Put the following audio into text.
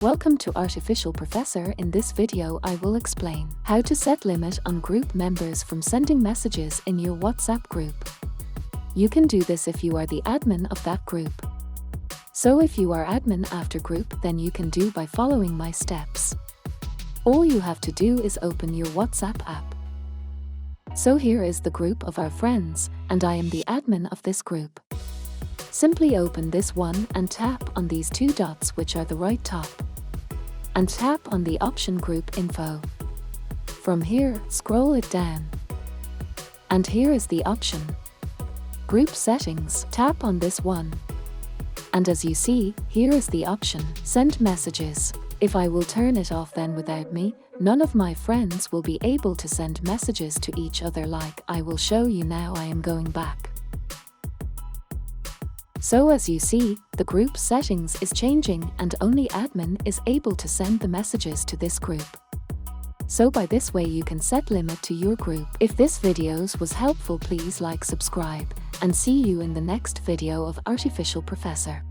Welcome to Artificial Professor. In this video I will explain how to set limit on group members from sending messages in your WhatsApp group. You can do this if you are the admin of that group. So if you are admin after group, then you can do by following my steps. All you have to do is open your WhatsApp app. So here is the group of our friends, and I am the admin of this group. Simply open this one and tap on these two dots which are the right top. And tap on the option Group Info. From here, scroll it down. And here is the option Group Settings. Tap on this one. And as you see, here is the option Send Messages. If I will turn it off, then without me, none of my friends will be able to send messages to each other like I will show you now. I am going back. So as you see, the group settings is changing and only admin is able to send the messages to this group. So by this way you can set limit to your group. If this videos was helpful, please like, subscribe, and see you in the next video of Artificial Professor.